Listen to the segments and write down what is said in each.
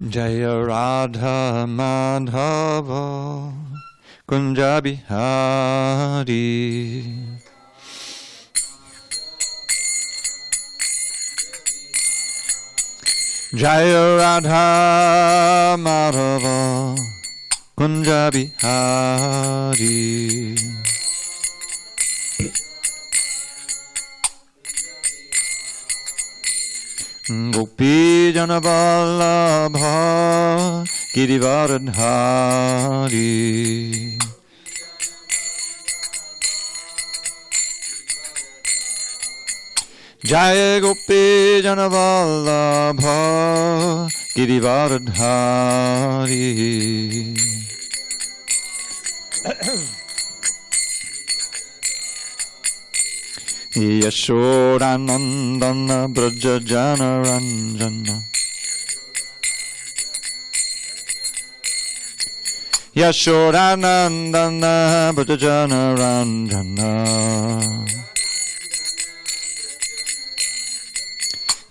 Jaya Radha Madhava Kunja Bihari. Jaya Radha Madhava Kunja Bihari. Gopi Jana Vallabha Girivardhari. Jaya Gopi Jana Vallabha Girivardhari. Yashodanandana Braja Janaranjana. Yashodanandana Braja Janaranjana.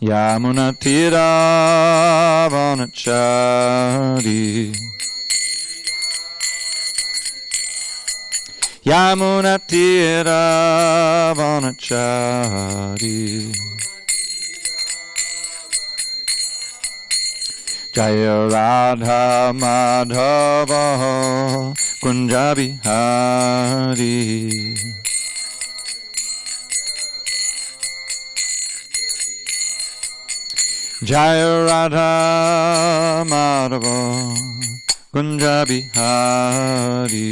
Yamuna Tira Vanachari. Yamuna Tira Vanachari. Jaya Radha Madhava Kunja Bihari. Jaya Radha Madhava Kunja Bihari.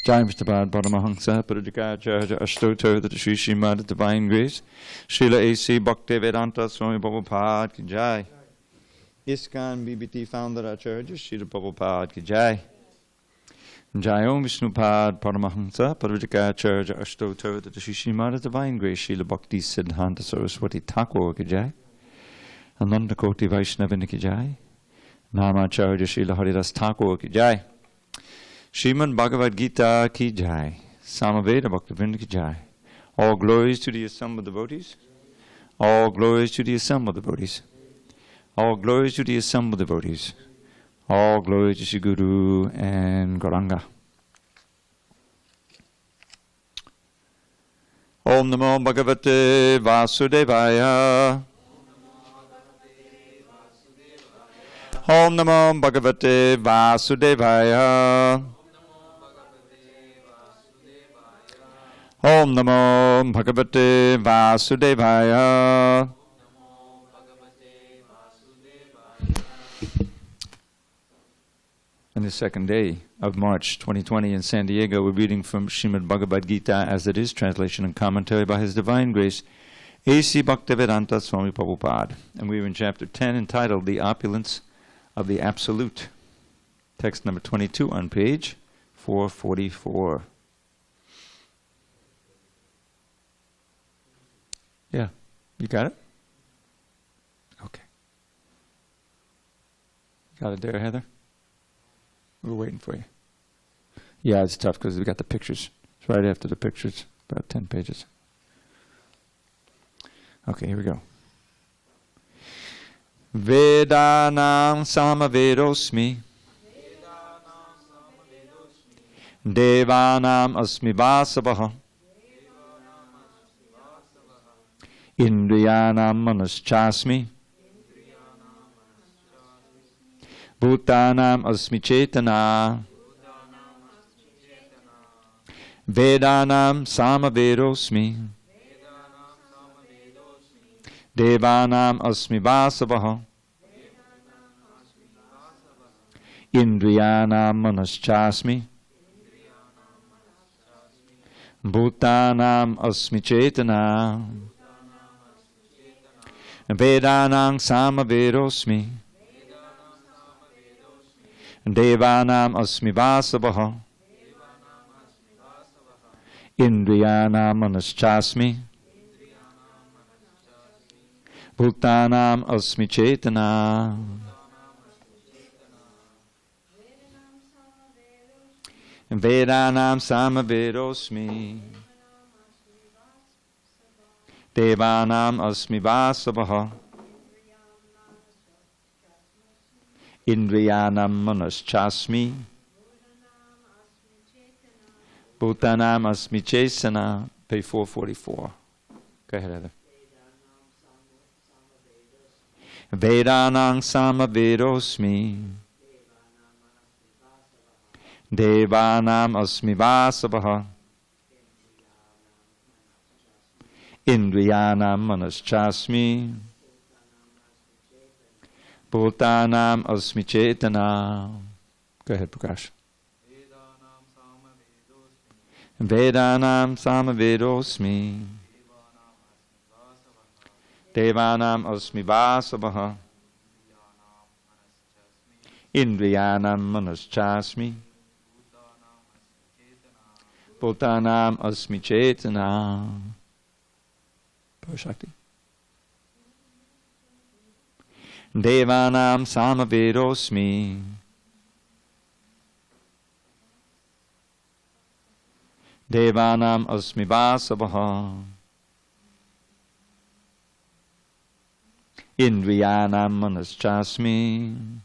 Jai Mr. Paramahansa Parajikacharya Ashtotar the Sri Srimad Divine Grace Srila A.C. Bhaktivedanta Swami Prabhupada Ki Jai. ISKCON BBT Founder Acharya Srila Prabhupada Ki Jai. Jai Om Vishnupad Paramahansa Parajikacharya Ashtotar the Sri Srimad Divine Grace Srila Bhakti Siddhanta Saraswati Thakur Ki Jai. Ananda Koti Vaishnavini Ki Jai. Namacharya Srila Haridas Thakur Ki Jai. Srimad Bhagavad Gita Ki Jai. Samaveda Bhaktivinoda Ki Jai. All glories to the assembled devotees. All glories to the assembled devotees. All glories to the assembled devotees. All glories to Sri Guru and Gauranga. Om Namo Bhagavate Vasudevaya. Om Namo Bhagavate Vasudevaya. Om Namo Bhagavate Vasudevaya. On the second day of March 2020 in SanDiego, we're reading from Srimad Bhagavad Gita as it is, translation and commentary by His Divine Grace, A.C. Bhaktivedanta Swami Prabhupada. And we're in chapter 10 entitled The Opulence of the Absolute. Text number 22 on page 444. Yeah, you got it? Okay. Got it there, Heather? We're waiting for you. Yeah, it's tough because we got the pictures. It's right after the pictures, about 10 pages. Okay, here we go. Vedanam samavedosmi. Devanam asmi vasavaha. Indriyanam manaschasmi. Bhutanam asmi chetana. Vedanam samavedosmi. Devanam asmi vasavaha. Indriyanam manaschasmi. Bhutanam asmi chetana. Vedanam samavedosmi. Devanam asmi vasavaha. Indriyanam manaschasmi. Bhutanam asmi chetana. Vedanam samavedosmi. Devanam asmi vasavaha. Indriyanam manaschasmi. Bhutanam asmi chesana. Page 444. Go ahead, Heather. Vedanang samavedosmi. Devanam asmi vasavaha. Indriyanam manaschasmi. Bhutanam asmi chetana. Go ahead, Prakash. Vedanam samavedosmi. Devanam asmi vasavaha. Indriyanam manaschasmi. Bhutanam asmi chetana. Parashakti. Devanam samavedosmi. Devanam asmi vasavaha. Indriyanam manaschasmi.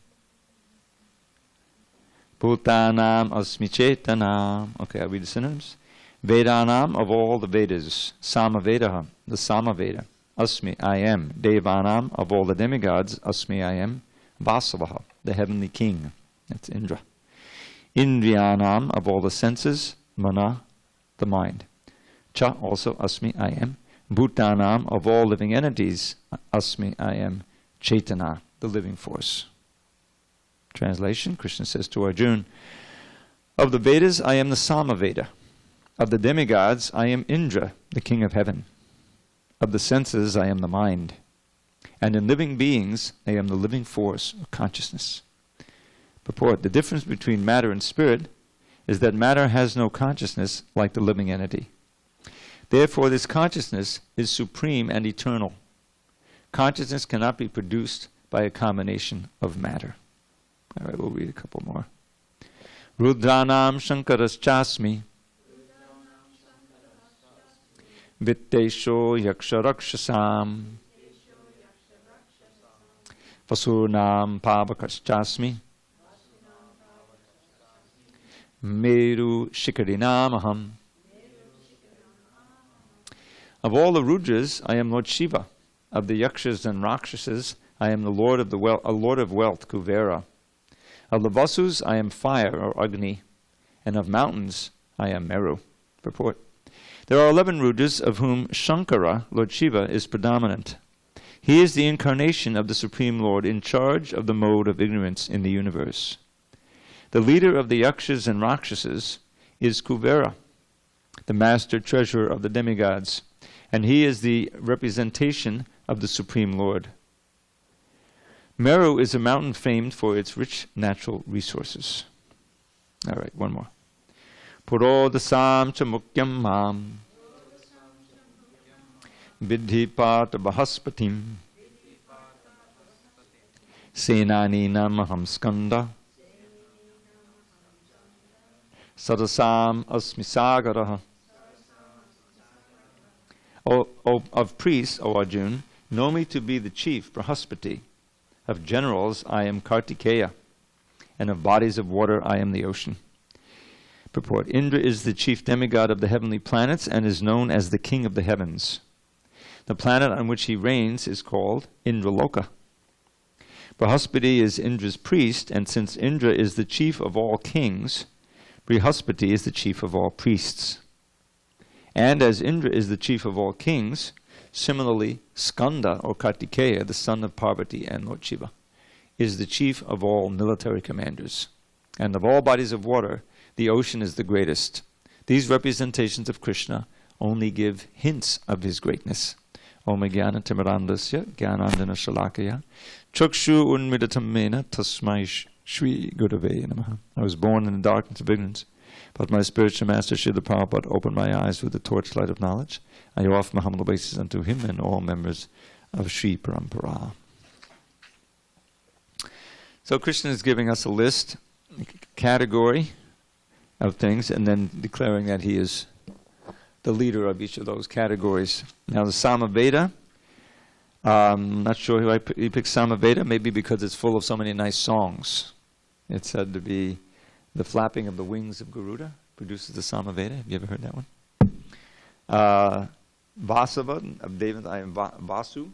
Bhutanam asmi chetana. Okay, I'll read the synonyms. Vedanam, of all the Vedas. Samavedaha, the Samaveda. Asmi, I am. Devanam, of all the demigods. Asmi, I am. Vasavaha, the heavenly king. That's Indra. Indriyanam, of all the senses. Mana, the mind. Cha, also Asmi, I am. Bhutanam, of all living entities. Asmi, I am. Chaitana, the living force. Translation, Krishna says to Arjuna, of the Vedas, I am the Samaveda. Of the demigods, I am Indra, the king of heaven. Of the senses, I am the mind. And in living beings, I am the living force of consciousness. Purport, the difference between matter and spirit is that matter has no consciousness like the living entity. Therefore, this consciousness is supreme and eternal. Consciousness cannot be produced by a combination of matter. All right, we'll read a couple more. Rudranam Shankaraschasmi. Vittesho Yaksharakshasam. Vasurnam Pavakaschasmi. Meru Shikarinamaham. Of all the Rudras, I am Lord Shiva. Of the Yakshas and Rakshasas, I am the Lord of Lord of wealth, Kuvera. Of the Vasus, I am fire, or Agni. And of mountains, I am Meru. Purport. There are 11 Rudras, of whom Shankara, Lord Shiva, is predominant. He is the incarnation of the Supreme Lord in charge of the mode of ignorance in the universe. The leader of the Yakshas and Rakshasas is Kuvera, the master treasurer of the demigods, and he is the representation of the Supreme Lord. Meru is a mountain famed for its rich natural resources. All right, one more. Purodasam cha mukyam mam vidhi pata bahaspatim senani namaham skanda sadasam asmi sagaraha. Of priests, O Arjuna, know me to be the chief, Brahaspati. Of generals, I am Kartikeya. And of bodies of water, I am the ocean. Purport. Indra is the chief demigod of the heavenly planets and is known as the king of the heavens. The planet on which he reigns is called Indraloka. Brahaspati is Indra's priest, and since Indra is the chief of all kings, Brihaspati is the chief of all priests. And as Indra is the chief of all kings, similarly Skanda, or Kartikeya, the son of Parvati and Lord Shiva, is the chief of all military commanders. And of all bodies of water, the ocean is the greatest. These representations of Krishna only give hints of his greatness. Om Jnana Timirandasya Jnanandana Shalakaya Chakshu Unmidatam Mena Tasmai Shri Gurave Namaha. I was born in the darkness of ignorance, but my spiritual master Srila Prabhupada opened my eyes with the torchlight of knowledge. I offer my humble obeisances unto him and all members of Sri Parampara. So Krishna is giving us a list, category of things, and then declaring that he is the leader of each of those categories. Now the Samaveda, I'm not sure who he picked Samaveda, maybe because it's full of so many nice songs. It's said to be the flapping of the wings of Garuda produces the Samaveda. Have you ever heard that one? Vasava of Vasu,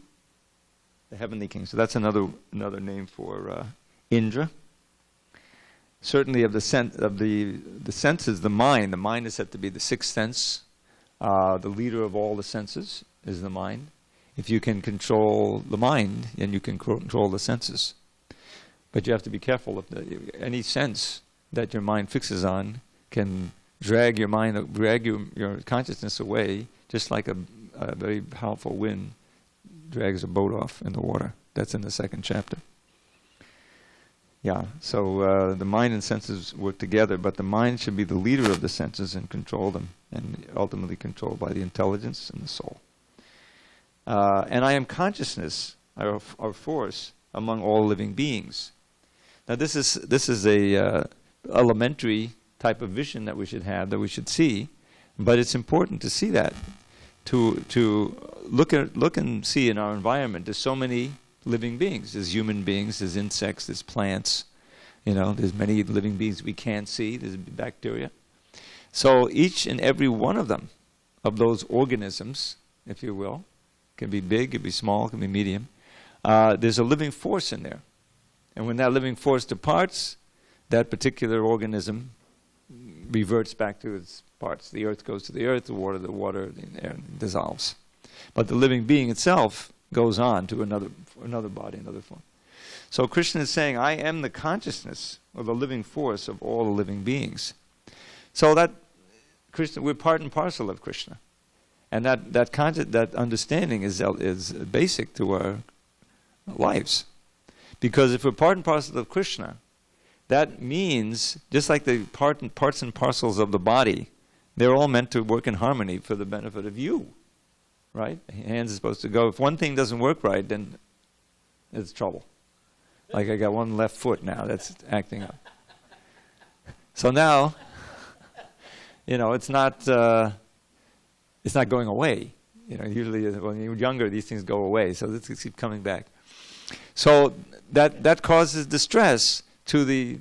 the heavenly king. So that's another name for Indra. Certainly of the senses, the mind. The mind is said to be the sixth sense. The leader of all the senses is the mind. If you can control the mind, then you can control the senses. But you have to be careful. If any sense that your mind fixes on can drag your mind, drag your consciousness away, just like a very powerful wind drags a boat off in the water. That's in the second chapter. Yeah, so the mind and senses work together, but the mind should be the leader of the senses and control them, and ultimately controlled by the intelligence and the soul. And I am consciousness, our force, among all living beings. Now this is a elementary type of vision that we should have, that we should see, but it's important to see that, to look and see in our environment. There's so many living beings. There's human beings, there's insects, there's plants, there's many living beings we can't see, there's bacteria. So each and every one of them, of those organisms, if you will, can be big, can be small, can be medium, there's a living force in there. And when that living force departs, that particular organism reverts back to its parts. The earth goes to the earth, the water, the air dissolves. But the living being itself goes on to another body, another form. So Krishna is saying, I am the consciousness of the living force of all the living beings. So that Krishna, we're part and parcel of Krishna. And that understanding is basic to our lives. Because if we're part and parcel of Krishna, that means, just like the parts and parcels of the body, they're all meant to work in harmony for the benefit of you. Right? Hands are supposed to go. If one thing doesn't work right, then it's trouble. Like I got one left foot now that's acting up. So now, it's not going away. Usually when you're younger, these things go away. So let's keep coming back. So that causes distress to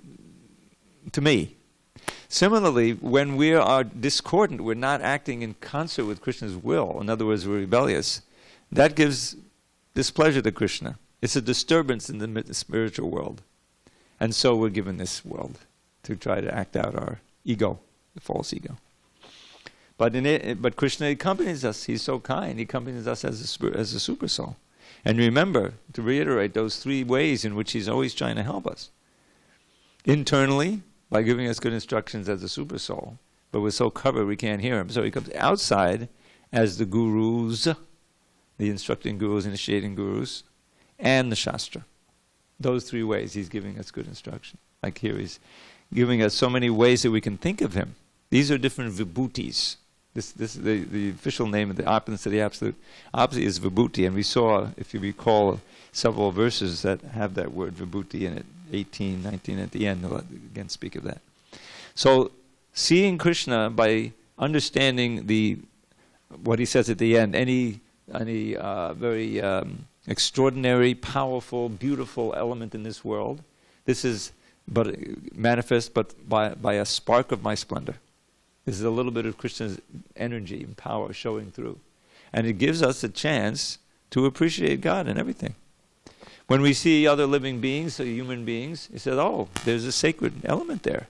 me. Similarly, when we are discordant, we're not acting in concert with Krishna's will, in other words, we're rebellious, that gives displeasure to Krishna. It's a disturbance in the spiritual world. And so we're given this world to try to act out our ego, the false ego. But Krishna accompanies us. He's so kind. He accompanies us as a super soul. And remember, to reiterate, those three ways in which he's always trying to help us. Internally, by giving us good instructions as a super soul, but we're so covered we can't hear him. So he comes outside as the gurus, the instructing gurus, initiating gurus, and the Shastra. Those three ways he's giving us good instruction. Like here he's giving us so many ways that we can think of him. These are different vibhutis. This is the official name of the opposite to the absolute. Opposite is vibhuti, and we saw, if you recall, several verses that have that word vibhuti in it. 18, 19 at the end, we'll again speak of that. So, seeing Krishna by understanding what he says at the end, any very extraordinary, powerful, beautiful element in this world, this is but manifest but by a spark of my splendor. This is a little bit of Krishna's energy and power showing through. And it gives us a chance to appreciate God and everything. When we see other living beings, human beings, he said, oh, there's a sacred element there.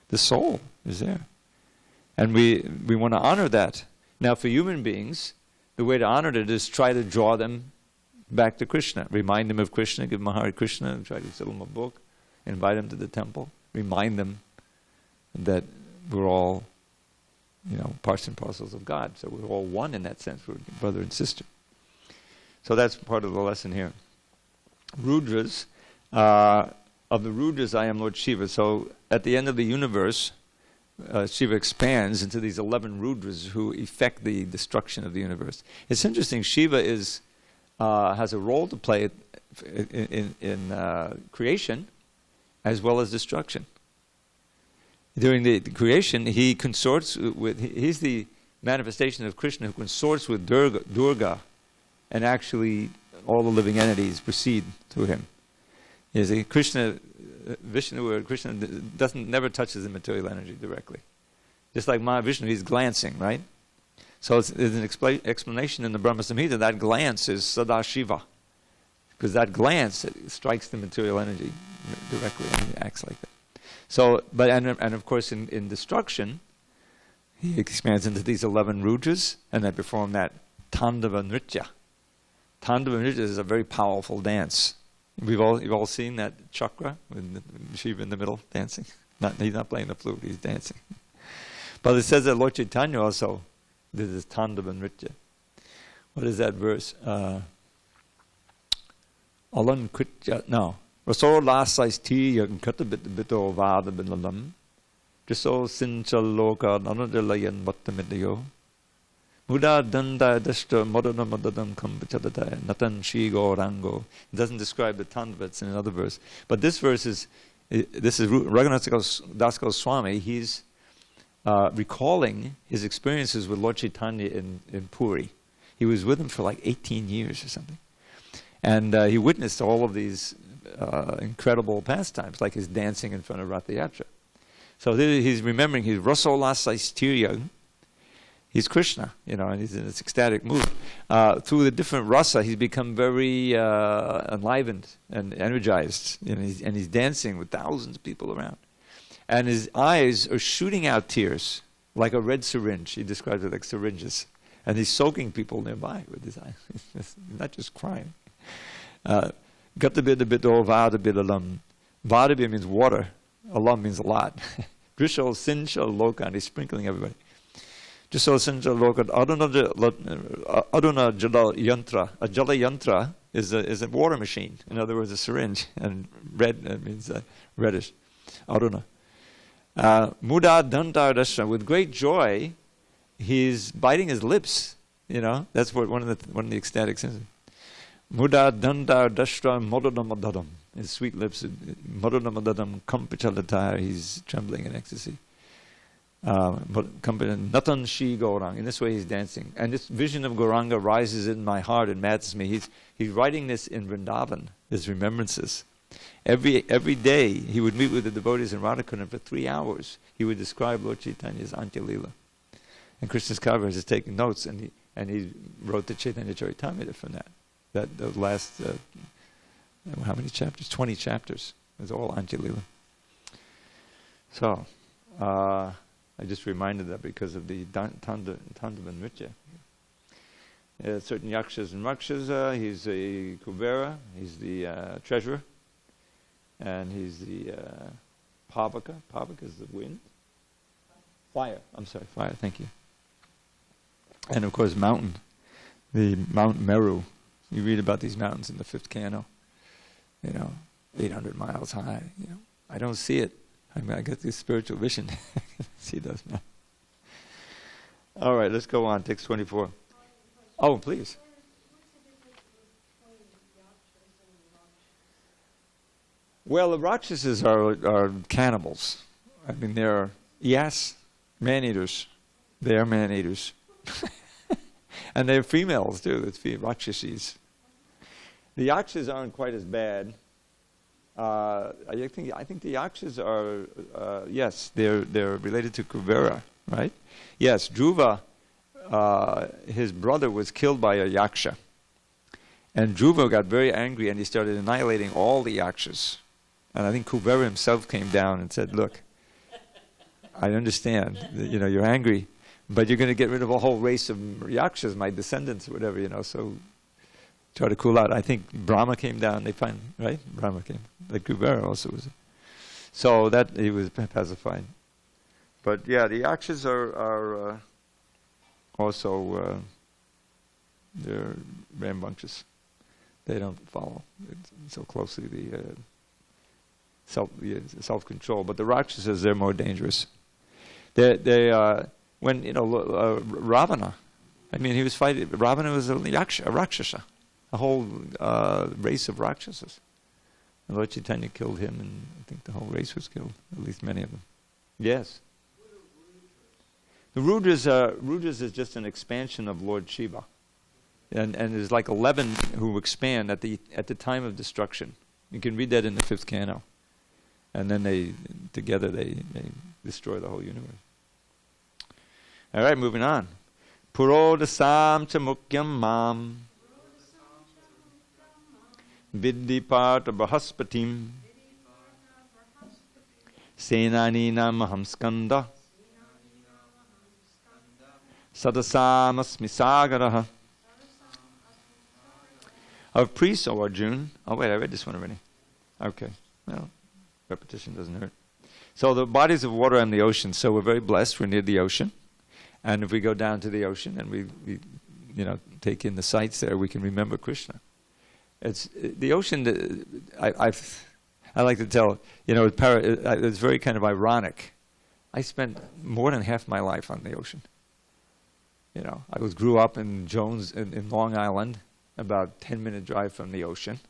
The soul is there. And we want to honor that. Now for human beings, the way to honor it is try to draw them back to Krishna. Remind them of Krishna, give them a harekrishna, try to sell them a book, invite them to the temple. Remind them that we're all, parts and parcels of God. So we're all one in that sense. We're brother and sister. So that's part of the lesson here. Rudras, of the Rudras I am Lord Shiva. So at the end of the universe, Shiva expands into these 11 Rudras who effect the destruction of the universe. It's interesting, Shiva has a role to play in creation as well as destruction. During the creation, he consorts with, he's the manifestation of Krishna who consorts with Durga, and actually all the living entities proceed through him. You see, Krishna, Vishnu or Krishna never touches the material energy directly. Just like Mahavishnu, he's glancing, right? So there's an explanation in the Brahma Samhita that glance is Sadashiva. Because that glance strikes the material energy directly and he acts like that. So, and of course in destruction, he expands into these 11 rujas and they perform that Tandava Nritya. Tandava Nritya is a very powerful dance. You've all seen that chakra with Shiva in the middle dancing. He's not playing the flute, he's dancing. But it says that Lord Chaitanya also did this Tandava Nritya. What is that verse? Alan Kritya, no. Raso lasais ti yang katabito vada binalam. Jiso sincha loka nanadalayan vattamidyo. Muda danda dashta modana madadam kambachadata natan shigo rango. It doesn't describe the Tandava, it's in another verse. But this verse is Raghunath Das Goswami. He's recalling his experiences with Lord Chaitanya in Puri. He was with him for like 18 years or something. And he witnessed all of these incredible pastimes, like his dancing in front of Ratha Yatra. So he's remembering his Rasolasaistiryag. He's Krishna, and he's in this ecstatic mood. Through the different rasa, he's become very enlivened and energized. And he's dancing with thousands of people around. And his eyes are shooting out tears, like a red syringe. He describes it like syringes. And he's soaking people nearby with his eyes. He's not just crying. Gatabidabito vadabidalam. Vadabi means water. Alam means a lot. Drishal sincha lokan. He's sprinkling everybody. Drishal sincha lokan. Aduna jala yantra. A jala yantra is a water machine. In other words, a syringe. And red means reddish. Aduna. Muda danta dasha. With great joy, he's biting his lips. That's what one of the ecstatic senses. Muda danda dashra modanamadadam. His sweet lips, modanamadadam kampichalata. He's trembling in ecstasy. Natan shi Gaurang. In this way he's dancing. And this vision of Gauranga rises in my heart and maddens me. He's writing this in Vrindavan, his remembrances. Every day he would meet with the devotees in Radhakundan for 3 hours. He would describe Lord Chaitanya's Antya Leela. And Krishna's Kavras is taking notes, and he wrote the Chaitanya Charitamrita from that. The last, how many chapters? 20 chapters. It's all Antya Leela. So, I just reminded that because of the Tandava Nritya. Certain yakshas and rakshas, he's a Kubera, he's the treasurer, and he's the Pavaka. Pavaka is the wind. Fire. I'm sorry, fire, thank you. And of course, mountain. The Mount Meru. You read about these mountains in the 5th canto. 800 miles high. I don't see it. I get this spiritual vision. See those now. All right, let's go on. Text 24. Oh, please. Well, the Rakshasas are cannibals. I mean, they're, man-eaters. They are man-eaters. And they're females, too. It's Rakshasis. The Yakshas aren't quite as bad. I think the Yakshas are, yes, they're related to Kuvera, right? Yes, Dhruva, his brother was killed by a Yaksha. And Dhruva got very angry and he started annihilating all the Yakshas. And I think Kuvera himself came down and said, look, I understand, you're angry, but you're going to get rid of a whole race of Yakshas, my descendants, or whatever, so try to cool out. I think Brahma came down, right? Brahma came. Like Kuvera also was. So that he was pacified. But yeah, the Yakshas are also, they're rambunctious. They don't follow so closely the self-control. But the Rakshasas, they're more dangerous. When Ravana, he was fighting. Ravana was a Rakshasa, a whole race of Rakshasas. And Lord Chaitanya killed him, and I think the whole race was killed, at least many of them. Yes. The Rudras is just an expansion of Lord Shiva. And there's like 11 who expand at the time of destruction. You can read that in the 5th canto. And then they destroy the whole universe. All right, moving on. Purodasam cha mukyam mam viddhiparta bahaspatim senanina mahamskanda sadasamasmi sagaraha. Of priests, O Arjuna. Oh wait, I read this one already. Okay, well, repetition doesn't hurt. So the bodies of water and the ocean. So we're very blessed. We're near the ocean, and if we go down to the ocean and we take in the sights there, we can remember Krishna. It's the ocean. I like to tell. It's very kind of ironic. I spent more than half my life on the ocean. I grew up in Jones in Long Island, about 10-minute drive from the ocean.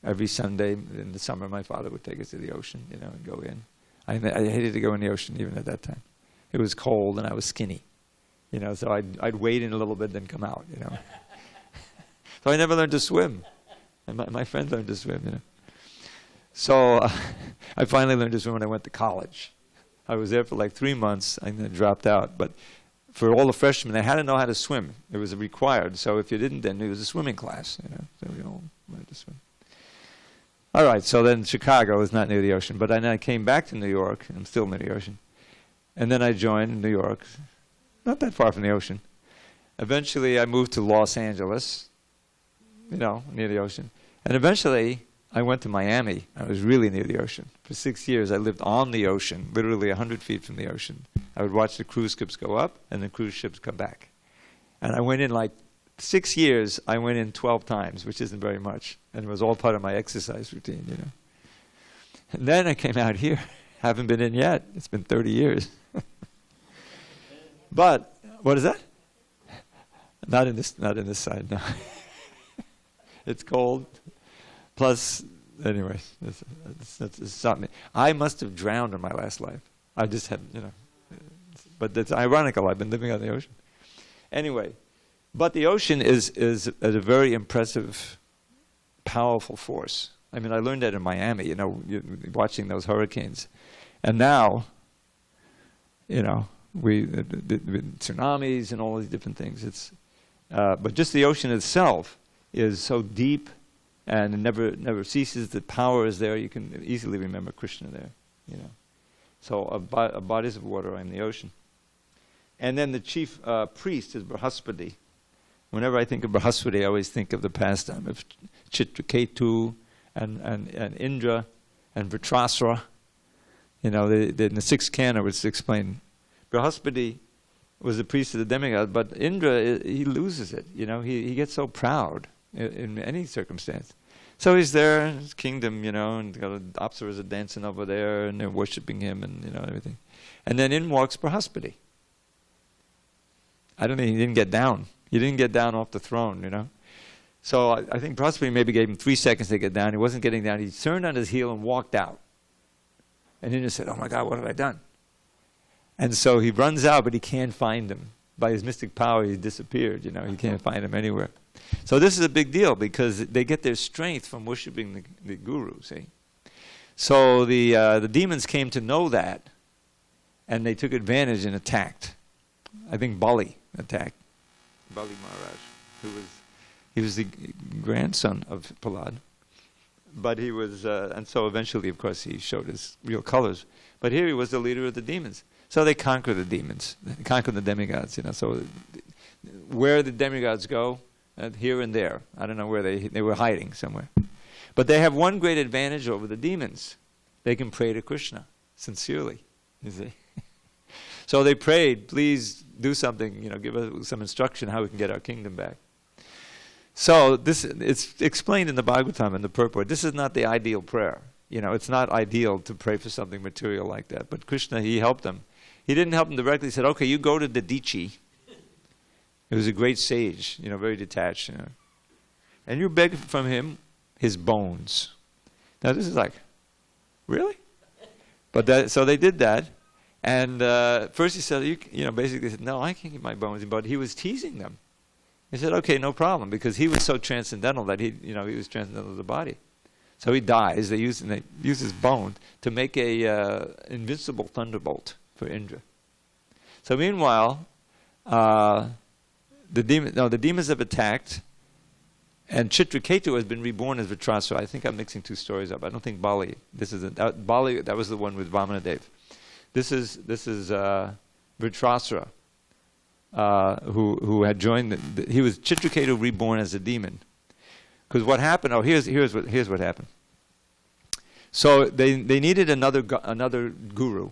Every Sunday in the summer, my father would take us to the ocean, and go in. I hated to go in the ocean even at that time. It was cold and I was skinny, so I'd wade in a little bit, then come out, So I never learned to swim. And my friend learned to swim, So I finally learned to swim when I went to college. I was there for like 3 months and then dropped out. But for all the freshmen, they had to know how to swim. It was required. So if you didn't, then it was a swimming class. So we all learned to swim. All right, so then Chicago is not near the ocean. But then I came back to New York. I'm still near the ocean. And then I joined New York, not that far from the ocean. Eventually, I moved to Los Angeles, near the ocean. And eventually, I went to Miami. I was really near the ocean. For 6 years, I lived on the ocean, literally 100 feet from the ocean. I would watch the cruise ships go up and the cruise ships come back. And I went in 6 years, I went in 12 times, which isn't very much. And it was all part of my exercise routine, And then I came out here. Haven't been in yet. It's been 30 years. But, what is that? Not in this side, no. It's cold. Plus, anyway, it's not me. I must have drowned in my last life. I just had, But it's ironical. I've been living on the ocean. Anyway, but the ocean is a very impressive, powerful force. I mean, I learned that in Miami, watching those hurricanes. And now, the tsunamis and all these different things. But just the ocean itself is so deep and it never ceases. The power is there. You can easily remember Krishna there, So bodies of water are in the ocean. And then the chief priest is Brahaspati. Whenever I think of Brahaspati, I always think of the pastime of Chitraketu and Indra and Vritrasura. In the 6th canto it's explained. Brahaspati was the priest of the demigod, but Indra, he loses it. He gets so proud in any circumstance. So he's there in his kingdom, and got Apsaras are dancing over there, and they're worshipping him, and everything. And then in walks Brahaspati. I don't think he didn't get down. He didn't get down off the throne, So I think Brahaspati maybe gave him 3 seconds to get down. He wasn't getting down. He turned on his heel and walked out. And Indra said, "Oh my God, what have I done?" And so he runs out, but he can't find him. By his mystic power, he disappeared. He can't find him anywhere. So this is a big deal because they get their strength from worshiping the guru. See, so the demons came to know that, and they took advantage and attacked. I think Bali attacked. Bali Maharaj, he was the grandson of Prahlad. But he was, and so eventually, of course, he showed his real colors. But here he was the leader of the demons. So they conquer the demons, they conquer the demigods. So where the demigods go, here and there. I don't know where they were hiding somewhere. But they have one great advantage over the demons. They can pray to Krishna sincerely. You see. So they prayed, "Please do something. Give us some instruction how we can get our kingdom back." So it's explained in the Bhagavatam and the purport. This is not the ideal prayer. It's not ideal to pray for something material like that. But Krishna, he helped them. He didn't help them directly. He said, "Okay, you go to Dadichi." He was a great sage, very detached. And you beg from him his bones. Now this is like, really? But so they did that. And first he said, basically said, no, I can't keep my bones. But he was teasing them. He said, okay, no problem, because he was so transcendental that he was transcendental to the body. So he dies. They use his bone to make a invincible thunderbolt for Indra. So meanwhile, the demons have attacked, and Chitraketu has been reborn as Vritrasura. I think I'm mixing two stories up. I don't think Bali. Bali. That was the one with Vamanadev. This is Vritrasura, who had joined. He was Chitraketu reborn as a demon. Because what happened? Oh, here's what happened. So they needed another guru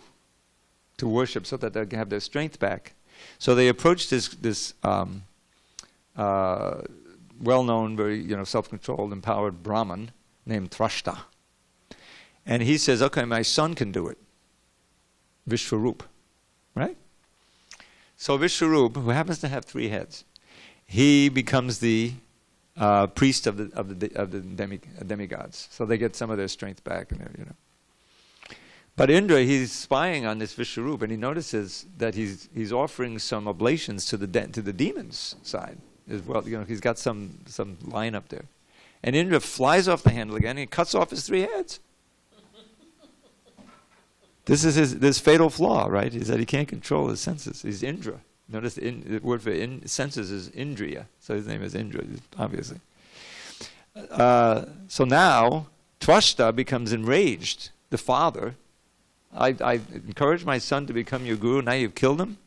to worship so that they can have their strength back. So they approached this well-known, very self-controlled, empowered Brahmin named Thrashta, and he says, "Okay, my son can do it." Vishwarup, right? So Vishwarup, who happens to have 3 heads, he becomes the priest of the demigods. So they get some of their strength back, and But Indra, he's spying on this Vishwarup, and he notices that he's offering some oblations to the demons' side as well. He's got some line up there, and Indra flies off the handle again. And he cuts off his 3 heads. This is this fatal flaw, right? Is that he can't control his senses. He's Indra. Notice the word for senses is Indriya, so his name is Indra, obviously. So now Thrashta becomes enraged. The father. I encouraged my son to become your guru. Now you've killed him.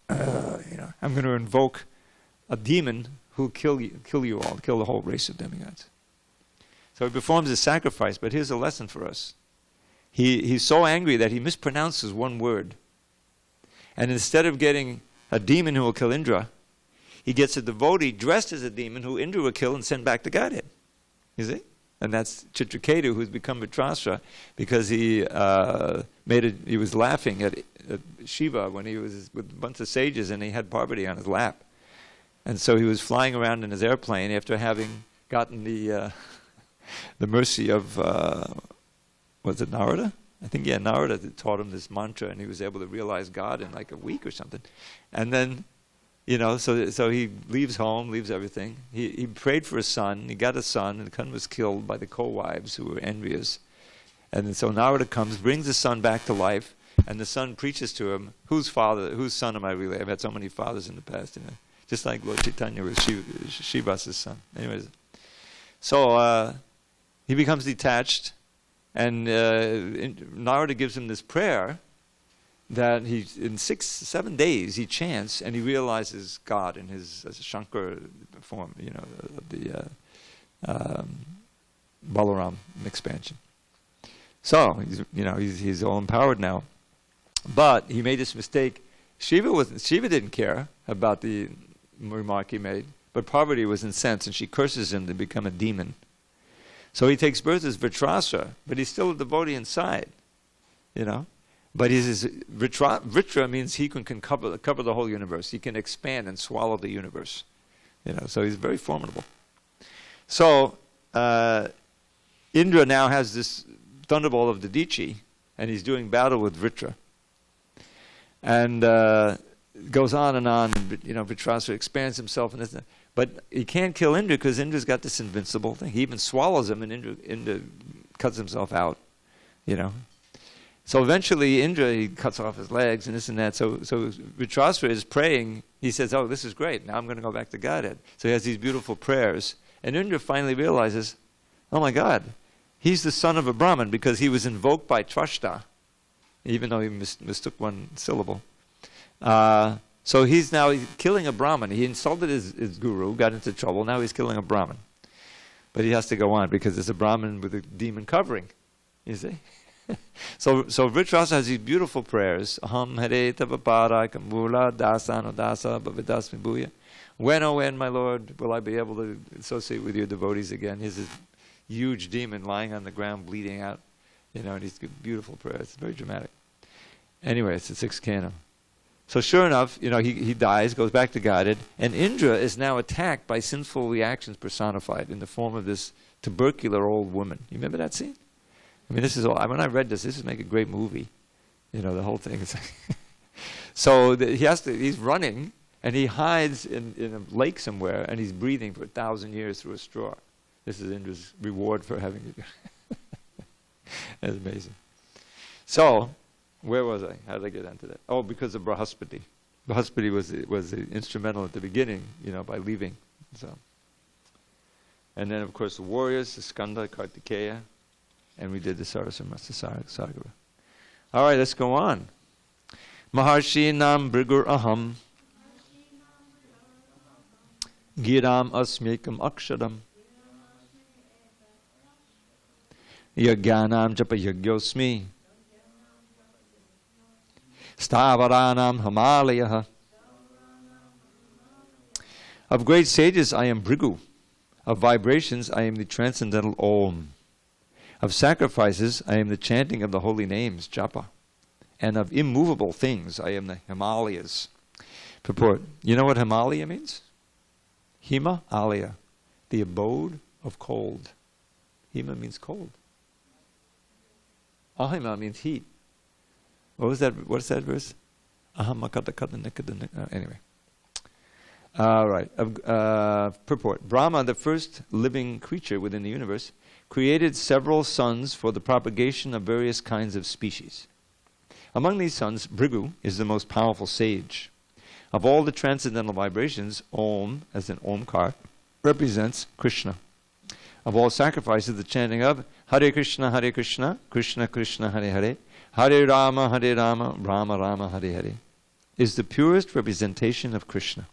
I'm going to invoke a demon who will kill you all, kill the whole race of demigods. So he performs his sacrifice. But here's a lesson for us. He's so angry that he mispronounces one word, and instead of getting a demon who will kill Indra, he gets a devotee dressed as a demon who Indra will kill and send back to Godhead. You see? And that's Chitraketu, who's become Vritrasura, because he was laughing at Shiva when he was with a bunch of sages and he had Parvati on his lap. And so he was flying around in his airplane after having gotten the mercy of, was it Narada? I think, Narada taught him this mantra, and he was able to realize God in like a week or something. And then, so he leaves home, leaves everything. He prayed for a son. He got a son, and the son was killed by the co-wives who were envious. And then so Narada comes, brings the son back to life, and the son preaches to him, whose son am I really? I've had so many fathers in the past, just like Lord Chaitanya was Shiva's son. Anyways, so he becomes detached, and Narada gives him this prayer that he, in 6-7 days, he chants, and he realizes God in his Shankar form, the Balaram expansion. So he's all empowered now, but he made this mistake. Shiva didn't care about the remark he made, but Parvati was incensed, and she curses him to become a demon. So he takes birth as Vritrasura, but he's still a devotee inside, But Vritra means he can cover the whole universe. He can expand and swallow the universe. So he's very formidable. So Indra now has this thunderbolt of Dadichi, and he's doing battle with Vritra. And goes on, and Vritrasura expands himself, but he can't kill Indra because Indra's got this invincible thing. He even swallows him, and Indra cuts himself out, So eventually Indra, he cuts off his legs and this and that. So Vritrasura is praying. He says, oh, this is great. Now I'm going to go back to Godhead. So he has these beautiful prayers. And Indra finally realizes, oh my God, he's the son of a Brahmin because he was invoked by Thrashta, even though he mistook one syllable. So he's now killing a Brahmin. He insulted his guru, got into trouble. Now he's killing a Brahmin. But he has to go on because it's a Brahmin with a demon covering. You see? So Vritrasura has these beautiful prayers. Aham hare tavapara kamula dasano dasa bhavidasmi bhuya. When, oh when, my Lord, will I be able to associate with your devotees again? Here's this huge demon lying on the ground, bleeding out. And these beautiful prayers. It's very dramatic. Anyway, it's the 6th canto. So sure enough, he dies, goes back to Godhead, and Indra is now attacked by sinful reactions personified in the form of this tubercular old woman. You remember that scene? I mean, this is all. When I read this would make a great movie. You know, the whole thing is so he's running, and he hides in a lake somewhere, and he's breathing for 1,000 years through a straw. This is Indra's reward for having to do it. That's amazing. So, where was I? How did I get into that? Oh, because of Brahaspati. Brahaspati was instrumental at the beginning, you know, by leaving. So, and then of course the warriors, the Skanda, Kartikeya, and we did the Sarasamrasa Sagara. All right, let's go on. Maharshi Nam Brigur Aham Giram Asmekam Aksharam Yagyanam Japa Yagyosmi Stavaranam Himalaya. Of great sages I am Bhrigu. Of vibrations I am the transcendental Om. Of sacrifices I am the chanting of the holy names, Japa. And of immovable things I am the Himalayas. Purport. You know what Himalaya means? Hima Alaya, the abode of cold. Hima means cold. Ahima means heat. What was that? What's that verse? Anyway. All right. Purport. Brahma, the first living creature within the universe, created several sons for the propagation of various kinds of species. Among these sons, Bhrigu is the most powerful sage. Of all the transcendental vibrations, Om, as in Omkar, represents Krishna. Of all sacrifices, the chanting of Hare Krishna, Krishna Krishna, Hare Hare, Hare Rama, Rama Rama, Hare Hare, is the purest representation of Krishna.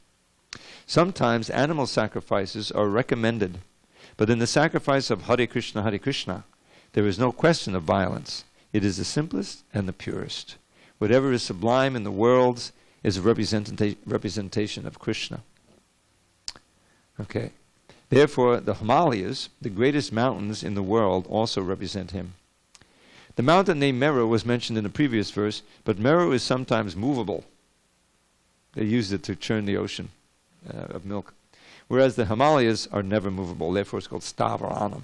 Sometimes animal sacrifices are recommended, but in the sacrifice of Hare Krishna, there is no question of violence. It is the simplest and the purest. Whatever is sublime in the worlds is a representation of Krishna. Okay. Therefore, the Himalayas, the greatest mountains in the world, also represent him. The mountain named Meru was mentioned in the previous verse, but Meru is sometimes movable. They used it to churn the ocean of milk. Whereas the Himalayas are never movable. Therefore, it's called Stavaranam.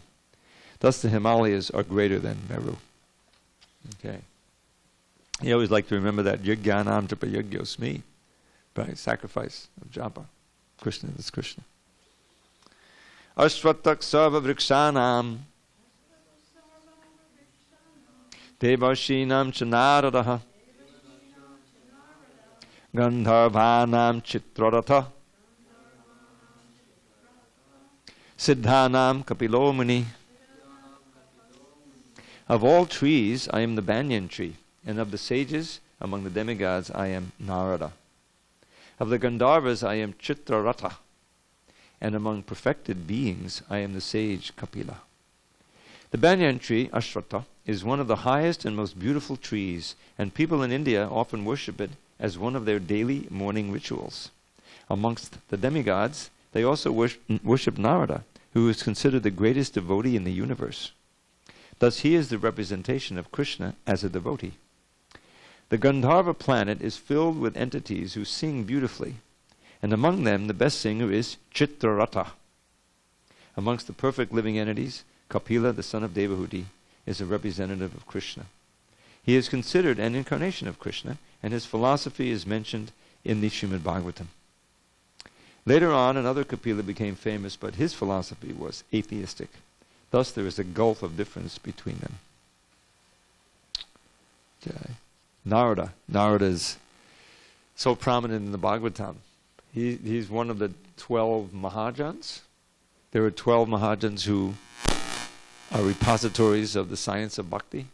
Thus, the Himalayas are greater than Meru. Okay. You always like to remember that Yagyanam Japa Yagyosmi, by sacrifice of Japa. Krishna is Krishna. Ashvatak Sarva Vrikshanam Devashinam Chanaradaha Gandharvanam Chitraratha Siddhanam Kapilomuni. Of all trees, I am the banyan tree, and of the sages, among the demigods, I am Narada. Of the Gandharvas, I am Chitraratha, and among perfected beings, I am the sage Kapila. The banyan tree, Ashwatha, is one of the highest and most beautiful trees, and people in India often worship it as one of their daily morning rituals. Amongst the demigods, they also worship Narada, who is considered the greatest devotee in the universe. Thus he is the representation of Krishna as a devotee. The Gandharva planet is filled with entities who sing beautifully, and among them the best singer is Chitraratha. Amongst the perfect living entities, Kapila, the son of Devahuti, is a representative of Krishna. He is considered an incarnation of Krishna, and his philosophy is mentioned in the Srimad Bhagavatam. Later on, another Kapila became famous, but his philosophy was atheistic. Thus, there is a gulf of difference between them. Okay. Narada is so prominent in the Bhagavatam. He's one of the 12 Mahajans. There are 12 Mahajans who are repositories of the science of bhakti.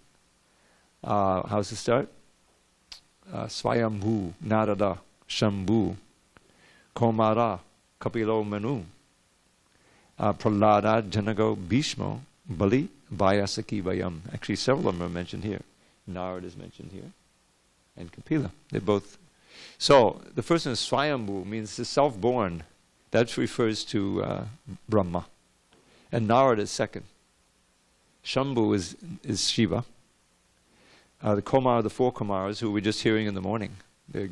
How's it start? Swayambhu, Narada, Shambhu, Komara, Kapilo Manu, Prahlada, Janago, Bhishmo, Bali, Vyasaki, Vayam. Actually, several of them are mentioned here. Narada is mentioned here, and Kapila. They're both. So, the first one is Swayambhu, means the self-born. That refers to Brahma. And Narada is second. Shambhu is Shiva. The Kumar, the 4 Kumaras, who we're just hearing in the morning. We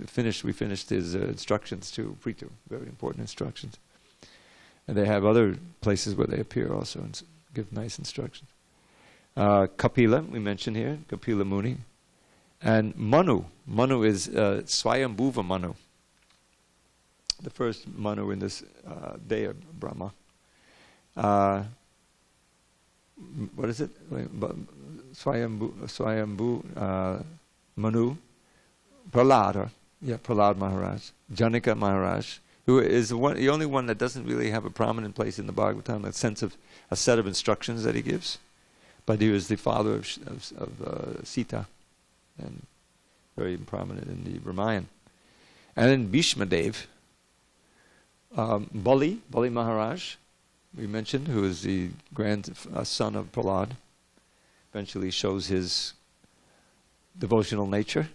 finished his instructions to Prithu, very important instructions. And they have other places where they appear also and give nice instructions. Kapila, we mentioned here, Kapila Muni. And Manu. Manu is Swayambhuva Manu. The first Manu in this day of Brahma. What is it? Swayambhu Manu. Prahlada. Yeah, Prahlad Maharaj. Janika Maharaj, who is the only one that doesn't really have a prominent place in the Bhagavatam, a sense of a set of instructions that he gives. But he was the father of Sita, and very prominent in the Ramayana. And then Bhishma Dev, Bali Maharaj, we mentioned, who is the grandson of Prahlad, eventually shows his devotional nature.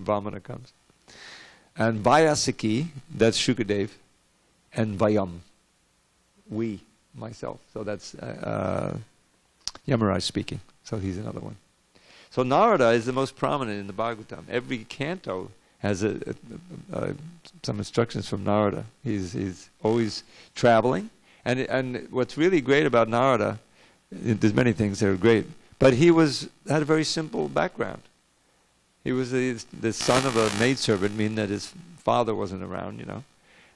Vamana comes. And Vyasaki, that's Shukadev, and Vayam, we, myself. So that's Yamaraj speaking. So he's another one. So Narada is the most prominent in the Bhagavatam. Every canto has some instructions from Narada. He's always traveling. And what's really great about Narada, there's many things that are great, but he had a very simple background. He was the son of a maidservant, meaning that his father wasn't around,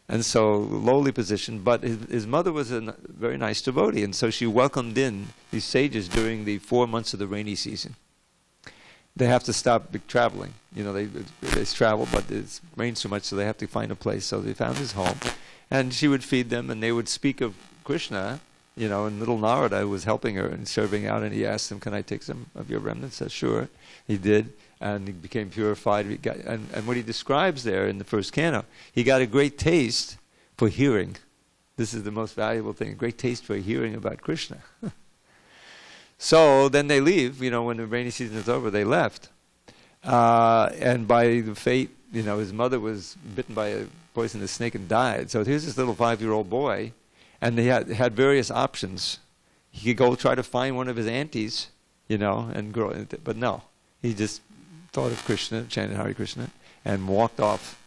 And so, lowly position, but his mother was a very nice devotee, and so she welcomed in these sages during the 4 months of the rainy season. They have to stop traveling. They travel, but it rains so much, so they have to find a place. So they found his home, and she would feed them, and they would speak of Krishna, and little Narada was helping her and serving out, and he asked him, "Can I take some of your remnants?" Said, "Sure." He did, and he became purified. And what he describes there in the first canto, he got a great taste for hearing. This is the most valuable thing, a great taste for hearing about Krishna. So then they leave, when the rainy season is over, they left. And by the fate, his mother was bitten by a poisonous snake and died. So here's this little 5-year-old boy, and they had various options. He could go try to find one of his aunties, and grow, but no. He just thought of Krishna, chanted Hare Krishna, and walked off.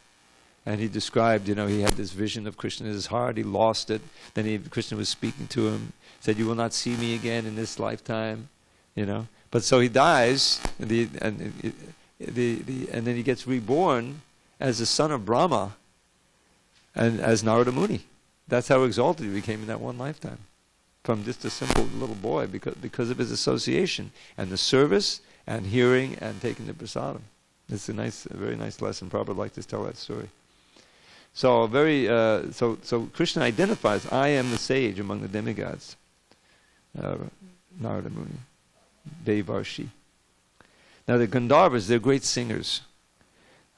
And he described, he had this vision of Krishna in his heart. He lost it. Then Krishna was speaking to him, said, "You will not see me again in this lifetime," But so he dies, and then he gets reborn as the son of Brahma, and as Narada Muni. That's how exalted he became in that one lifetime, from just a simple little boy, because of his association and the service and hearing and taking the prasadam. It's a very nice lesson. Prabhupada liked to tell that story. So so Krishna identifies, "I am the sage among the demigods." Narada Muni, Devarshi. Now the Gandharvas, they're great singers.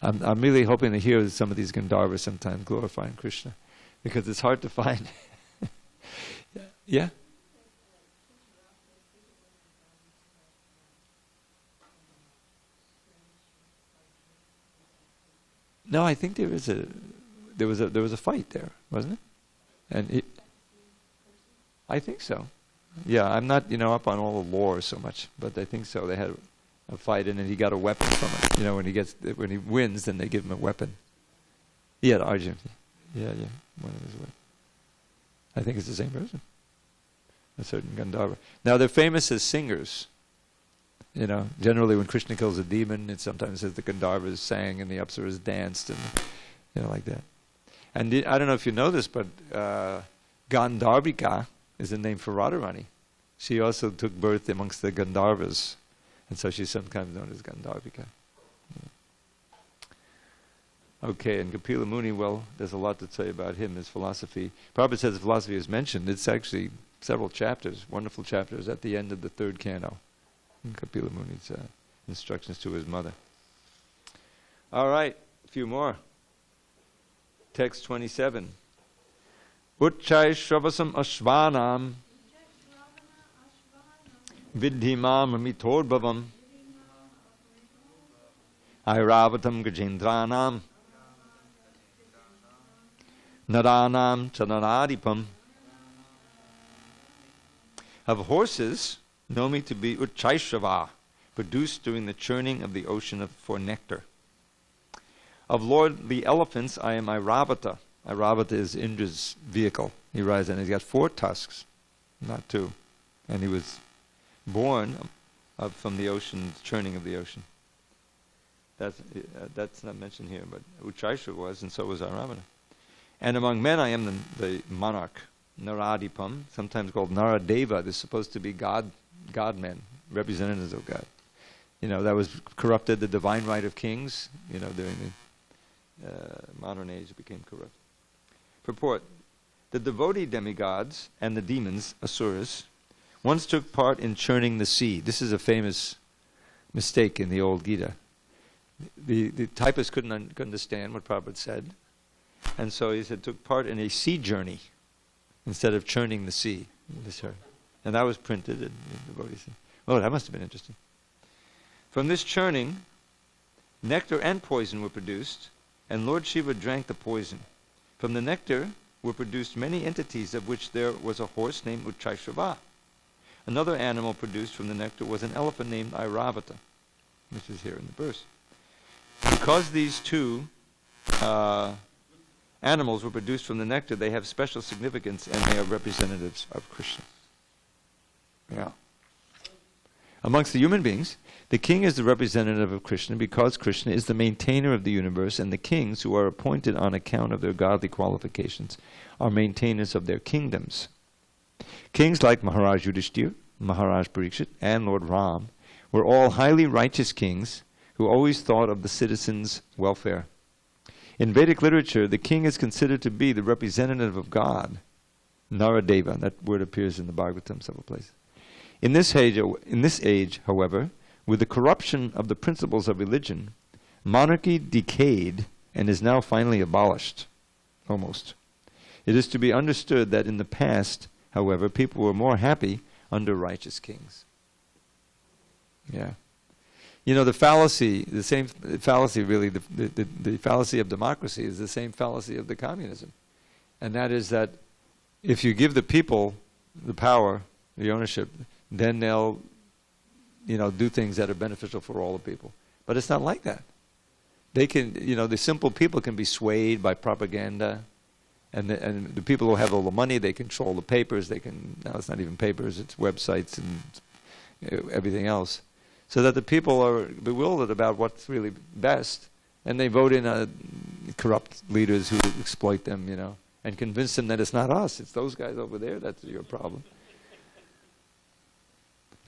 I'm really hoping to hear some of these Gandharvas sometime glorifying Krishna, because it's hard to find. Yeah? No, I think there was a fight there, wasn't it? And I think so. Yeah, I'm not up on all the lore so much, but I think so. They had a fight, and then he got a weapon from it. When he wins, then they give him a weapon. Yeah, Arjun. Yeah, one of his weapons. I think it's the same person. A certain Gandharva. Now they're famous as singers. Generally when Krishna kills a demon, it sometimes says the Gandharvas sang and the Apsaras danced, and like that. And I don't know if you know this, but Gandharvika is the name for Radharani. She also took birth amongst the Gandharvas, and so she's sometimes known as Gandharvika. Okay, and Kapila Muni, well, there's a lot to say about him, his philosophy. Prabhupada says the philosophy is mentioned. It's actually several chapters, wonderful chapters at the end of the 3rd canto. Kapila Muni's instructions to his mother. All right, a few more. Text 27. Uchchai Shravasam Ashvanam Vidhimam Ramitodbhavam Airavatam Gajendranam Naranam Chananadipam. Of horses, know me to be Uchchaishrava, produced during the churning of the ocean for nectar. Of Lord the elephants, I am Airavata. Airavata is Indra's vehicle. He rides, and he's got 4 tusks, not 2. And he was born from the ocean, churning of the ocean. That's not mentioned here, but Uchchaisha was, and so was Aramana. And among men I am the monarch, Naradipam, sometimes called Naradeva. This is supposed to be God-men, representatives of God. That was corrupted the divine right of kings, during the modern age it became corrupt. Purport: the devotee demigods and the demons, asuras, once took part in churning the sea. This is a famous mistake in the old Gita. The typist couldn't understand what Prabhupada said, and so he said took part in a sea journey instead of churning the sea. And that was printed in the devotees. Oh, that must have been interesting. From this churning, nectar and poison were produced, and Lord Shiva drank the poison. From the nectar were produced many entities, of which there was a horse named Uchchaishrava. Another animal produced from the nectar was an elephant named Airavata, which is here in the verse. Because these two animals were produced from the nectar, they have special significance, and they are representatives of Krishna. Yeah. Amongst the human beings, the king is the representative of Krishna because Krishna is the maintainer of the universe, and the kings, who are appointed on account of their godly qualifications, are maintainers of their kingdoms. Kings like Maharaj Yudhishthir, Maharaj Parikshit, and Lord Ram were all highly righteous kings who always thought of the citizens' welfare. In Vedic literature, the king is considered to be the representative of God, Naradeva. That word appears in the Bhagavatam several places. In this age, however, with the corruption of the principles of religion, monarchy decayed and is now finally abolished, almost. It is to be understood that in the past, however, people were more happy under righteous kings. Yeah. The fallacy, the same fallacy really, the fallacy of democracy is the same fallacy of the communism. And that is that if you give the people the power, the ownership, then they'll, do things that are beneficial for all the people. But it's not like that. They can, the simple people can be swayed by propaganda, and the people who have all the money, they control the papers. Now it's not even papers, it's websites and everything else. So that the people are bewildered about what's really best, and they vote in corrupt leaders who exploit them, and convince them that it's not us, it's those guys over there that's your problem.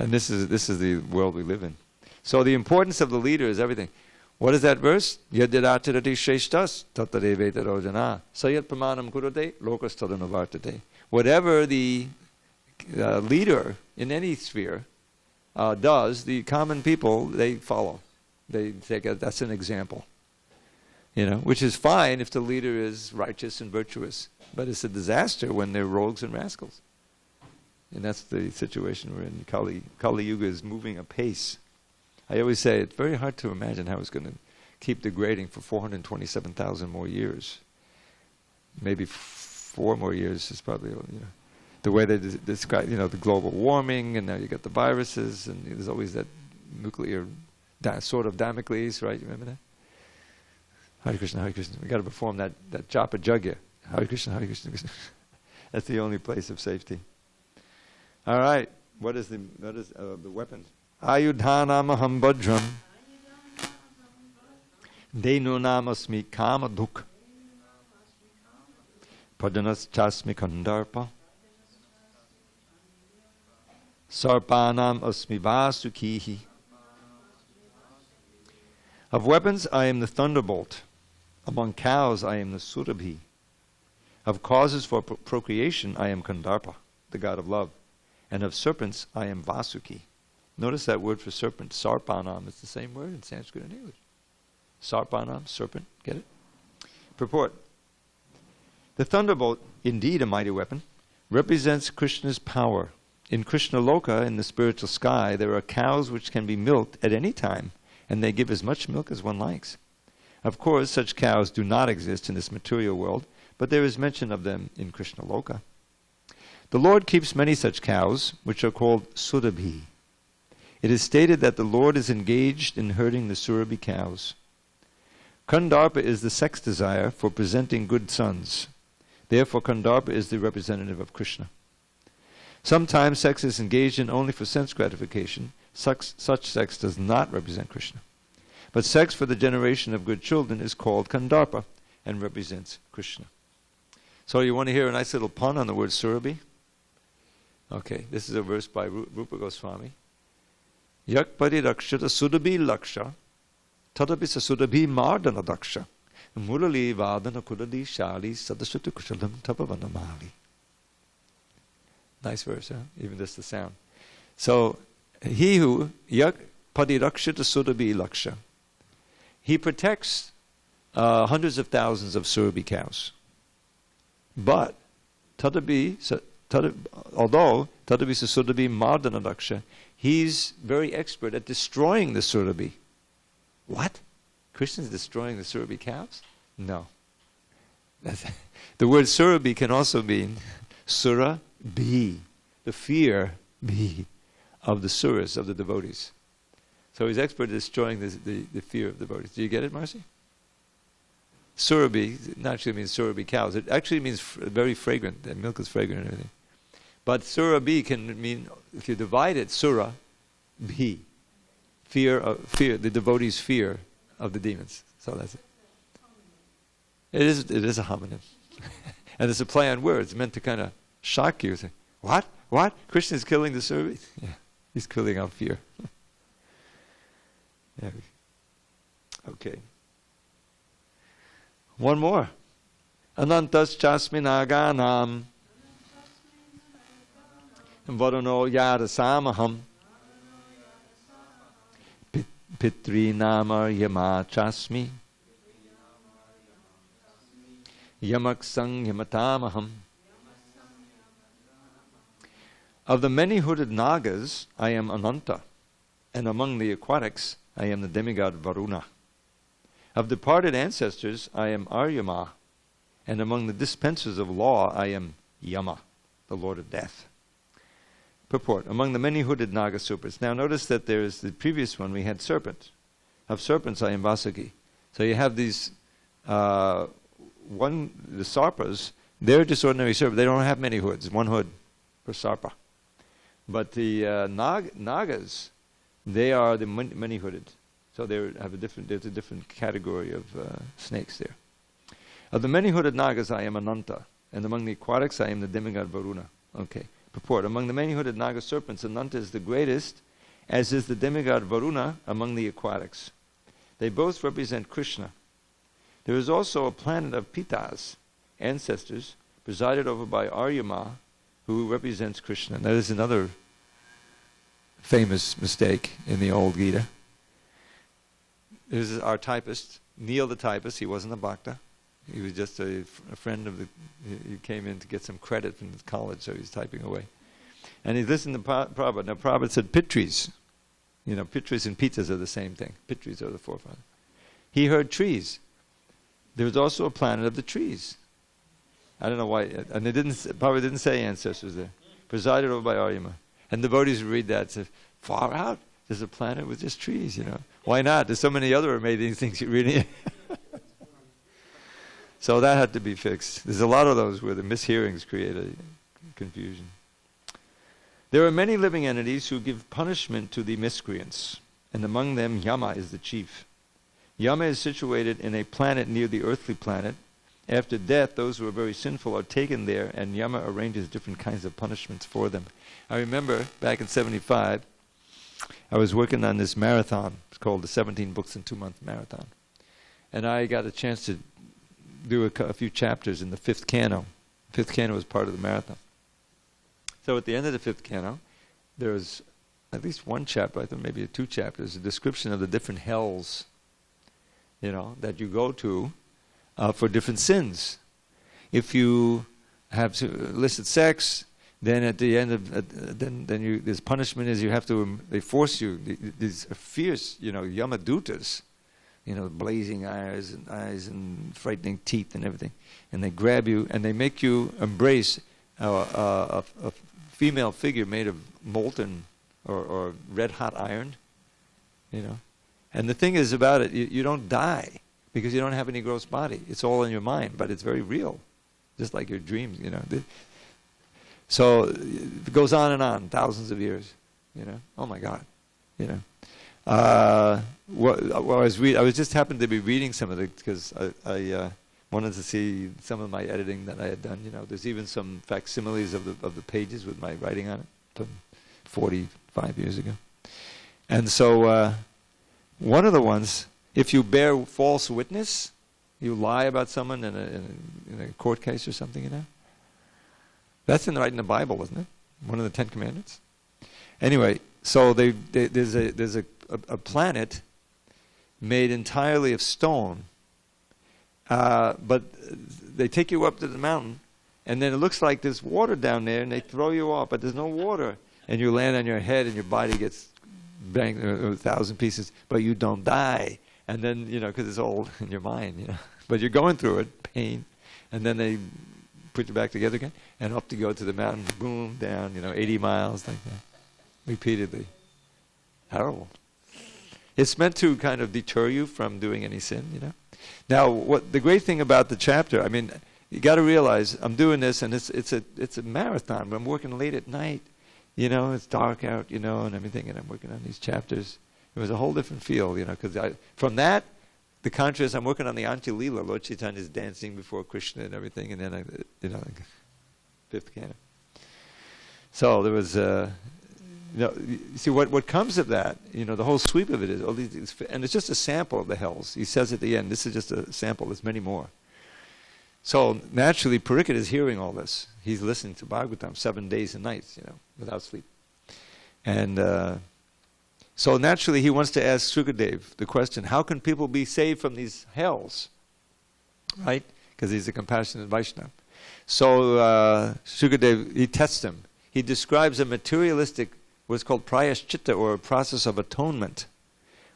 And this is the world we live in. So the importance of the leader is everything. What is that verse? Yadiratirati shreshtas tattadevetaro jana sayat pramanam kurate lokas tadanavartate. Whatever the leader in any sphere does, the common people, they follow. They take that's an example. Which is fine if the leader is righteous and virtuous. But it's a disaster when they're rogues and rascals. And that's the situation we're in. Kali Yuga is moving apace. I always say it's very hard to imagine how it's going to keep degrading for 427,000 more years. Maybe 4 more years is probably, the way they describe, the global warming, and now you got the viruses, and there's always that nuclear sword of Damocles, right? You remember that? Hare Krishna, Hare Krishna. We got to perform that japa jagya. Hare Krishna, Hare Krishna, Krishna. That's the only place of safety. All right. What is the weapons? Ayudhanamaham bhadram. Denunam kama duk. Pajanas chasmi kandarpa. Sarpanam asmi vasukihi. Of weapons I am the thunderbolt. Among cows I am the surabhi. Of causes for procreation I am Kandarpa, the god of love. And of serpents I am Vasuki. Notice that word for serpent, Sarpanam. It's the same word in Sanskrit and English. Sarpanam, serpent. Get it? Purport. The thunderbolt, indeed a mighty weapon, represents Krishna's power. In Krishna Loka, in the spiritual sky, there are cows which can be milked at any time, and they give as much milk as one likes. Of course, such cows do not exist in this material world, but there is mention of them in Krishna Loka. The Lord keeps many such cows, which are called surabhi. It is stated that the Lord is engaged in herding the surabhi cows. Kandarpa is the sex desire for presenting good sons. Therefore, Kandarpa is the representative of Krishna. Sometimes sex is engaged in only for sense gratification. Such sex does not represent Krishna. But sex for the generation of good children is called kandarpa and represents Krishna. So you want to hear a nice little pun on the word surabhi? Okay, this is a verse by Rupa Goswami. Yak paridakshata sudabhi laksha tadabisa sudabhi mardana daksha murali vadana kudadi shali sadashutu kushalam tapavanamali. Nice verse, huh? Even just the sound. So, he who yak paridakshata sudabhi laksha, he protects hundreds of thousands of surabhi cows. But, although tadabi sudabhi mardana daksha, he's very expert at destroying the surabhi. What? Krishna's destroying the surabhi cows? No. The word surabhi can also mean sura bhi, the fear bhi of the suras, of the devotees. So he's expert at destroying the fear of the devotees. Do you get it, Marcy? Surabhi naturally means surabhi cows. It actually means very fragrant. The milk is fragrant and everything. But surabhi can mean, if you divide it, sura bhi, fear, the devotee's fear of the demons. So that's it. It is a homonym. And it's a play on words meant to kind of shock you. Say, what? What? Krishna is killing the surabhi? Yeah, he's killing our fear. Yeah. Okay. One more. Anantas chasmin aganam varuno yada samaham pitri nama yama chasmi yamaksang yamatamaham. Of the many hooded nagas, I am Ananta, and among the aquatics, I am the demigod Varuna. Of departed ancestors, I am Aryama, and among the dispensers of law, I am Yama, the Lord of Death. Purport, among the many hooded Naga supers. Now notice that there is the previous one, we had serpent. Of serpents, I am Vasaki. So you have these, the sarpas, they're just ordinary serpents. They don't have many hoods, one hood per sarpa. But the Nagas, they are the many-hooded. So there's a different category of snakes there. Of the many-hooded Nagas, I am Ananta, and among the aquatics, I am the demigod Varuna. Okay. Purport. Among the many-hooded Naga serpents, Ananta is the greatest, as is the demigod Varuna among the aquatics. They both represent Krishna. There is also a planet of Pitas, ancestors, presided over by Aryama, who represents Krishna. That is another famous mistake in the old Gita. This is our typist, Neil the typist. He wasn't a bhakta. He was just a friend of he came in to get some credit from the college, so he's typing away. And he listened to Prabhupada. Now Prabhupada said pitris. You know, pitris and pitas are the same thing. Pitris are the forefathers. He heard trees. There was also a planet of the trees. I don't know why. And Prabhupada didn't say ancestors there. Presided over by Aryama. And devotees read that and say, far out. There's a planet with just trees, you know. Why not? There's so many other amazing things you're reading. So that had to be fixed. There's a lot of those where the mishearings create a confusion. There are many living entities who give punishment to the miscreants, and among them Yama is the chief. Yama is situated in a planet near the earthly planet. After death, those who are very sinful are taken there, and Yama arranges different kinds of punishments for them. I remember back in 75, I was working on this marathon. It's called the 17 Books in 2-Month Marathon. And I got a chance to do a few chapters in the 5th canto. 5th canto was part of the marathon. So at the end of the 5th canto, there was at least one chapter, I think maybe 2 chapters, a description of the different hells, you know, that you go to for different sins. If you have illicit sex, then at the end of this punishment is you have to they force you these fierce, you know, yamadutas, you know, blazing eyes and frightening teeth and everything, and they grab you and they make you embrace a female figure made of molten or red hot iron, you know. And the thing is about it, you don't die because you don't have any gross body. It's all in your mind, but it's very real, just like your dreams, you know. So it goes on, thousands of years. Oh my God, I was just happened to be reading some of it because I wanted to see some of my editing that I had done. There's even some facsimiles of the pages with my writing on it from 45 years ago. And so one of the ones, if you bear false witness, you lie about someone in a court case or something, That's right in the Bible, isn't it? One of the 10 Commandments. Anyway, so there's a planet made entirely of stone, but they take you up to the mountain, and then it looks like there's water down there, and they throw you off, but there's no water, and you land on your head, and your body gets banged 1,000 pieces, but you don't die, and then because it's all in your mind, but you're going through it, pain, and then they put you back together again, and up to go to the mountain, boom, down, 80 miles, like that, repeatedly. Horrible. It's meant to kind of deter you from doing any sin, Now, what the great thing about the chapter, you got to realize I'm doing this, and it's a marathon. I'm working late at night, it's dark out, and everything, and I'm working on these chapters. It was a whole different feel, because from that, the contrast, I'm working on the Antya Leela. Lord Chaitanya is dancing before Krishna and everything, and then fifth canto. So there was, you see what comes of that. The whole sweep of it is all these, and it's just a sample of the hells. He says at the end, this is just a sample. There's many more. So naturally, Parikshit is hearing all this. He's listening to Bhagavatam 7 days and nights, without sleep, and. So naturally, he wants to ask Shukadev the question, how can people be saved from these hells? Right? Because he's a compassionate Vaishnava. So Shukadev, he tests him. He describes a materialistic, what's called prayashchitta, or a process of atonement,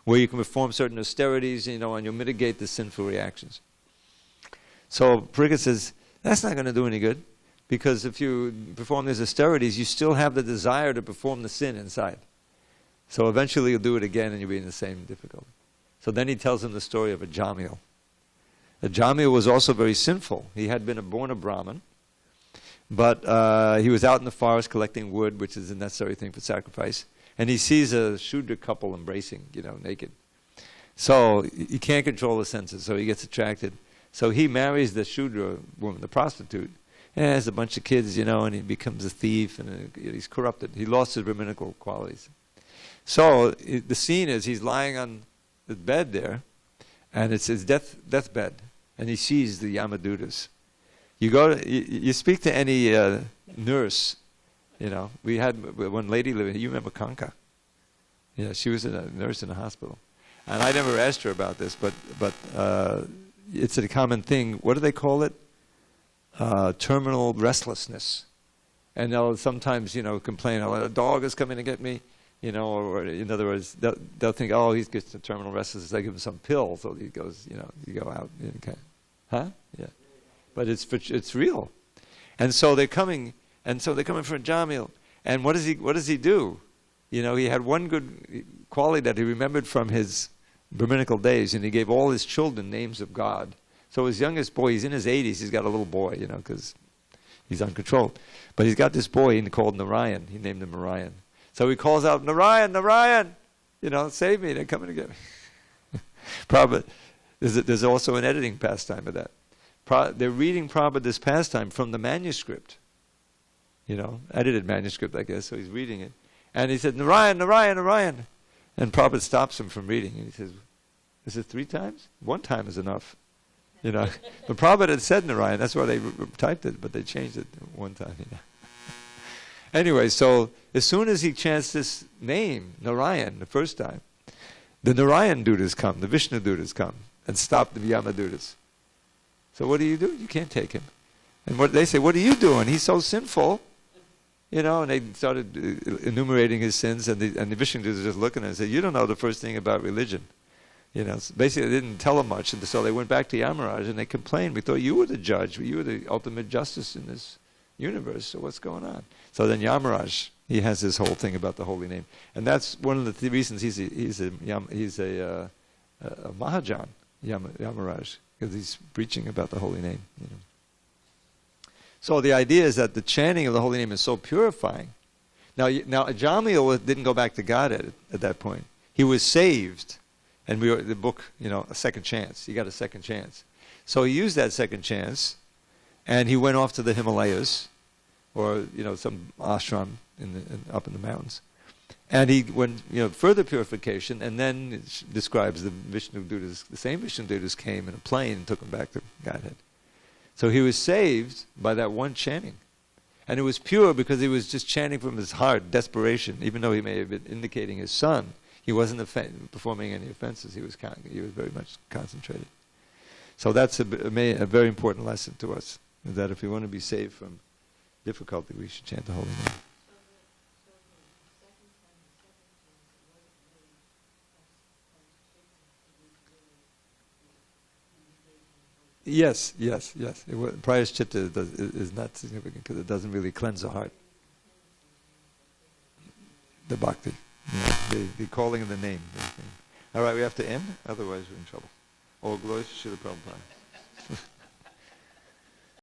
where you can perform certain austerities, and you'll mitigate the sinful reactions. So Parikshit says, that's not going to do any good, because if you perform these austerities, you still have the desire to perform the sin inside. So eventually you'll do it again and you'll be in the same difficulty. So then he tells him the story of a Jamil. A Jamil was also very sinful. He had been born a Brahmin, but he was out in the forest collecting wood, which is a necessary thing for sacrifice, and he sees a Shudra couple embracing, naked. So he can't control the senses, so he gets attracted. So he marries the Shudra woman, the prostitute, and has a bunch of kids, and he becomes a thief, and he's corrupted. He lost his Brahminical qualities. So the scene is he's lying on the bed and it's his deathbed, and he sees the Yamadutas. You speak to any nurse, We had one lady living. You remember Kanka? Yeah, she was a nurse in a hospital, and I never asked her about this, but it's a common thing. What do they call it? Terminal restlessness, and they'll sometimes complain. Oh, a dog is coming to get me. Or in other words, they'll think, oh, he's gets the terminal restlessness. They give him some pill, so he goes, you go out. Okay. Huh? Yeah. But it's real. And so they're coming for Jamil. And what does he do? He had one good quality that he remembered from his Brahminical days, and he gave all his children names of God. So his youngest boy, he's in his 80s, he's got a little boy, because he's uncontrolled. But he's got this boy called Narayan. He named him Narayan. So he calls out, Narayan, Narayan, save me, they're coming to get me. Prabhupada, there's also an editing pastime of that. They're reading Prabhupada this pastime from the manuscript, edited manuscript, I guess, so he's reading it. And he said, Narayan, Narayan, Narayan. And Prabhupada stops him from reading, and he says, is it 3 times? 1 time is enough. But Prabhupada had said Narayan, that's why they typed it, but they changed it 1 time, Anyway, so as soon as he chants this name, Narayan, the first time, the Narayan Dutas come, the Vishnu Dutas come, and stop the Yama Dutas. So what do? You can't take him. And they say, what are you doing? He's so sinful. And they started enumerating his sins, and the Vishnu Dutas just looking at him and said, you don't know the first thing about religion. Basically they didn't tell him much, and so they went back to Yamaraj, and they complained, we thought you were the judge, you were the ultimate justice in this universe, so what's going on? So then Yamaraj, he has this whole thing about the holy name, and that's one of the reasons he's a Mahajan, Yamaraj, because he's preaching about the holy name. So the idea is that the chanting of the holy name is so purifying. Now Jamil didn't go back to God at that point. He was saved, and the book, a second chance. He got a second chance. So he used that second chance, and he went off to the Himalayas, or some ashram up in the mountains, and he went further purification, and then it describes the same Vishnu Dutas came in a plane and took him back to Godhead. So he was saved by that one chanting. And it was pure because he was just chanting from his heart, desperation. Even though he may have been indicating his son, he wasn't performing any offenses. He was very much concentrated. So that's a very important lesson to us, that if we want to be saved from difficulty, we should chant the holy name. Yes. Prayaschitta is not significant because it doesn't really cleanse the heart. The bhakti. The calling of the name. All right, we have to end, otherwise we're in trouble. All glories to Srila Prabhupada.